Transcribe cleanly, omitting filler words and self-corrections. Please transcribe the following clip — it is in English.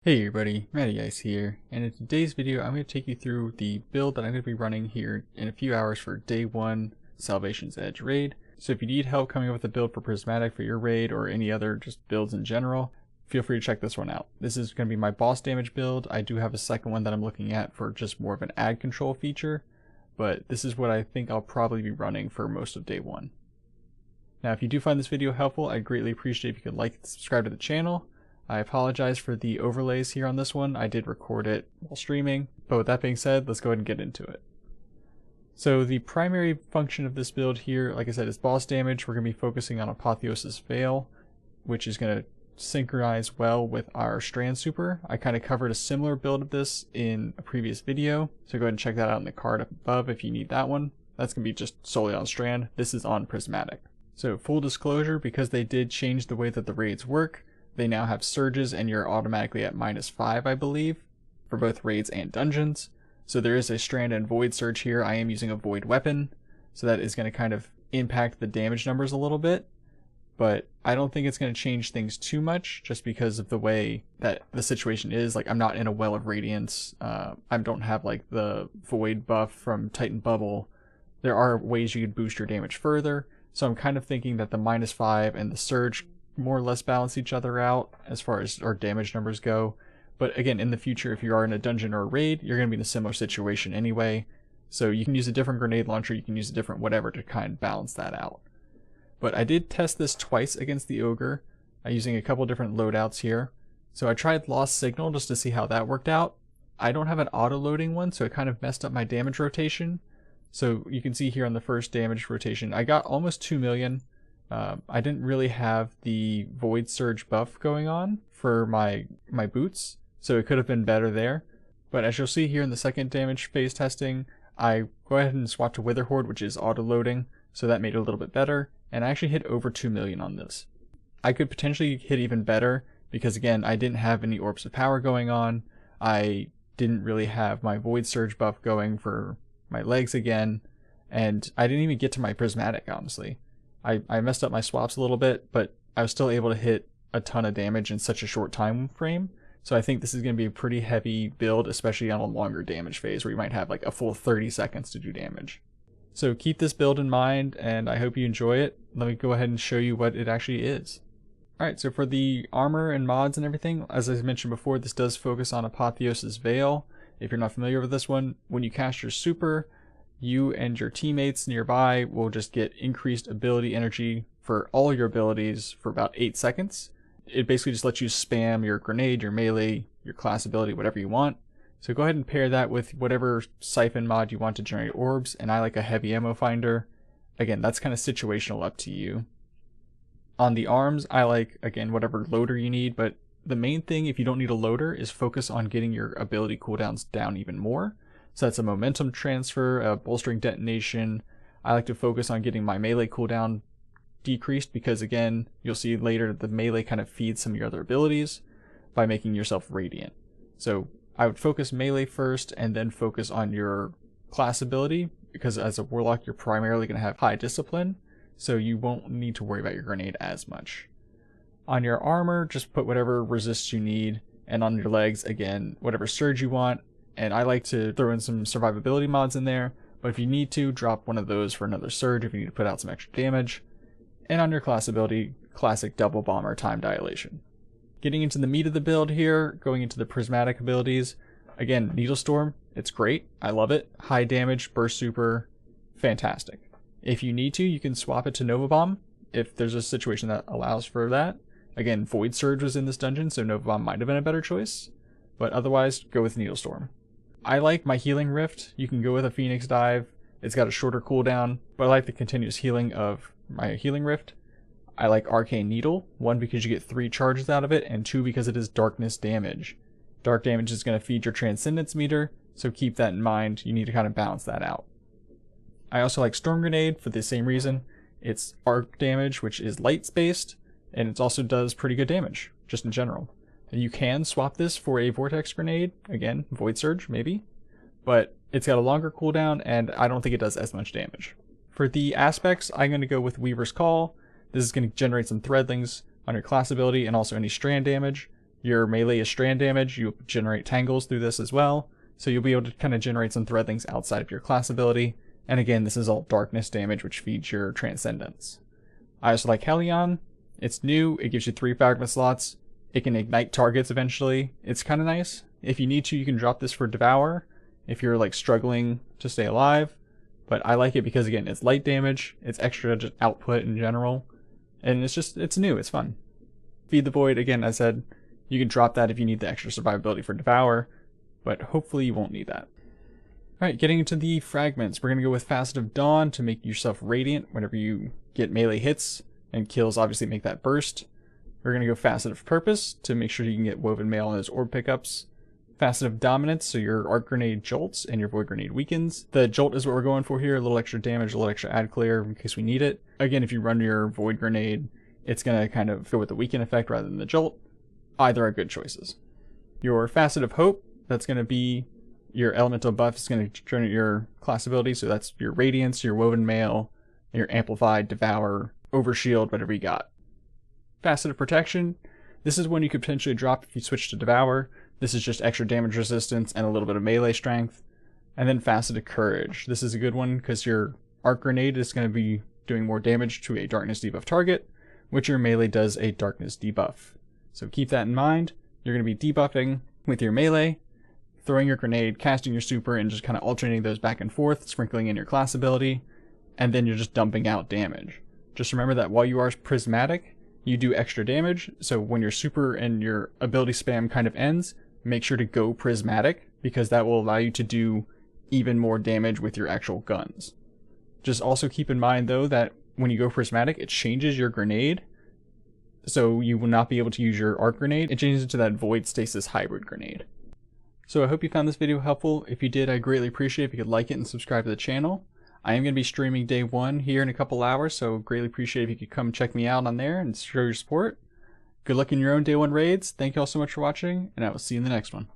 Hey everybody, Matty Ice here, and in today's video I'm going to take you through the build that I'm going to be running here in a few hours for Day 1 Salvation's Edge raid. So if you need help coming up with a build for Prismatic for your raid or any other just builds in general, feel free to check this one out. This is going to be my boss damage build. I do have a second one that I'm looking at for just more of an ag control feature, but this is what I think I'll probably be running for most of Day 1. Now if you do find this video helpful, I'd greatly appreciate if you could like and subscribe to the channel. I apologize for the overlays here on this one. I did record it while streaming, but with that being said, let's go ahead and get into it. So the primary function of this build here, like I said, is boss damage. We're going to be focusing on Apotheosis Veil, which is going to synchronize well with our Strand Super. I kind of covered a similar build of this in a previous video, so go ahead and check that out in the card up above if you need that one. That's going to be just solely on Strand. This is on Prismatic. So full disclosure, because they did change the way that the raids work, they now have surges and you're automatically at -5, I believe, for both raids and dungeons. So there is a Strand and Void surge here. I am using a Void weapon, so that is going to kind of impact the damage numbers a little bit. But I don't think it's going to change things too much, just because of the way that the situation is. Like, I'm not in a Well of Radiance. I don't have like the Void buff from Titan Bubble. There are ways you could boost your damage further. So I'm kind of thinking that the -5 and the surge more or less balance each other out as far as our damage numbers go. But again, in the future, if you are in a dungeon or a raid, you're going to be in a similar situation anyway. So you can use a different grenade launcher, you can use a different whatever to kind of balance that out. But I did test this twice against the Ogre, using a couple different loadouts here. So I tried Lost Signal just to see how that worked out. I don't have an auto-loading one, so it kind of messed up my damage rotation. So you can see here on the first damage rotation, I got almost 2 million. I didn't really have the Void Surge buff going on for my boots, so it could have been better there. But as you'll see here in the second damage phase testing, I go ahead and swap to Witherhoard, which is auto-loading, so that made it a little bit better, and I actually hit over 2 million on this. I could potentially hit even better, because again, I didn't have any Orbs of Power going on, I didn't really have my Void Surge buff going for my legs again, and I didn't even get to my Prismatic, honestly. I messed up my swaps a little bit, but I was still able to hit a ton of damage in such a short time frame. So I think this is going to be a pretty heavy build, especially on a longer damage phase where you might have like a full 30 seconds to do damage. So keep this build in mind, and I hope you enjoy it. Let me go ahead and show you what it actually is. Alright, so for the armor and mods and everything, as I mentioned before, this does focus on Apotheosis Veil. If you're not familiar with this one, when you cast your super, you and your teammates nearby will just get increased ability energy for all your abilities for about 8 seconds. It basically just lets you spam your grenade, your melee, your class ability, whatever you want. So go ahead and pair that with whatever siphon mod you want to generate orbs, and I like a heavy ammo finder. Again, that's kind of situational, up to you. On the arms, I like, again, whatever loader you need, but the main thing, if you don't need a loader, is focus on getting your ability cooldowns down even more. So that's a momentum transfer, a bolstering detonation. I like to focus on getting my melee cooldown decreased because, again, you'll see later the melee kind of feeds some of your other abilities by making yourself radiant. So I would focus melee first and then focus on your class ability, because as a warlock you're primarily going to have high discipline, so you won't need to worry about your grenade as much. On your armor, just put whatever resists you need, and on your legs, again, whatever surge you want. And I like to throw in some survivability mods in there, but if you need to, drop one of those for another surge if you need to put out some extra damage. And on your class ability, classic double bomber time dilation. Getting into the meat of the build here, going into the prismatic abilities. Again, Needle Storm, it's great, I love it. High damage, burst super, fantastic. If you need to, you can swap it to Nova Bomb if there's a situation that allows for that. Again, Void Surge was in this dungeon, so Nova Bomb might have been a better choice, but otherwise, go with Needle Storm. I like my Healing Rift. You can go with a Phoenix Dive. It's got a shorter cooldown, but I like the continuous healing of my Healing Rift. I like Arcane Needle, 1 because you get 3 charges out of it, and 2 because it is darkness damage. Dark damage is going to feed your Transcendence meter, so keep that in mind. You need to kind of balance that out. I also like Storm Grenade for the same reason. It's arc damage, which is light-based, and it also does pretty good damage, just in general. You can swap this for a Vortex Grenade, again, Void Surge, maybe, but it's got a longer cooldown, and I don't think it does as much damage. For the aspects, I'm going to go with Weaver's Call. This is going to generate some threadlings on your class ability and also any strand damage. Your melee is strand damage, you generate tangles through this as well, so you'll be able to kind of generate some thread links outside of your class ability. And again, this is all darkness damage, which feeds your transcendence. I also like Hellion. It's new, it gives you 3 fragment slots. It can ignite targets eventually. It's kind of nice. If you need to, you can drop this for Devour if you're like struggling to stay alive. But I like it because again, it's light damage, it's extra just output in general, and it's new, it's fun. Feed the Void, again, as I said, you can drop that if you need the extra survivability for Devour, but hopefully you won't need that. Alright, getting into the fragments, we're going to go with Facet of Dawn to make yourself radiant whenever you get melee hits, and kills obviously make that burst. We're going to go Facet of Purpose to make sure you can get Woven Mail and those orb pickups. Facet of Dominance, so your Arc Grenade jolts and your Void Grenade weakens. The jolt is what we're going for here, a little extra damage, a little extra ad clear in case we need it. Again, if you run your Void Grenade, it's going to kind of go with the weaken effect rather than the jolt. Either are good choices. Your Facet of Hope, that's going to be your elemental buff, is going to turn your class ability, so that's your Radiance, your Woven Mail, your Amplified, Devour, Overshield, whatever you got. Facet of Protection, this is one you could potentially drop if you switch to Devour. This is just extra damage resistance and a little bit of melee strength. And then Facet of Courage. This is a good one because your Arc Grenade is going to be doing more damage to a Darkness debuff target, which your melee does a Darkness debuff. So keep that in mind. You're going to be debuffing with your melee, throwing your grenade, casting your super, and just kind of alternating those back and forth, sprinkling in your class ability, and then you're just dumping out damage. Just remember that while you are prismatic, you do extra damage, so when your super and your ability spam kind of ends, make sure to go prismatic, because that will allow you to do even more damage with your actual guns. Just also keep in mind though that when you go prismatic, it changes your grenade, so you will not be able to use your arc grenade. It changes into that void stasis hybrid grenade. So I hope you found this video helpful. If you did, I'd greatly appreciate if you could like it and subscribe to the channel. I am going to be streaming day 1 here in a couple hours, so greatly appreciate if you could come check me out on there and show your support. Good luck in your own day 1 raids. Thank you all so much for watching, and I will see you in the next one.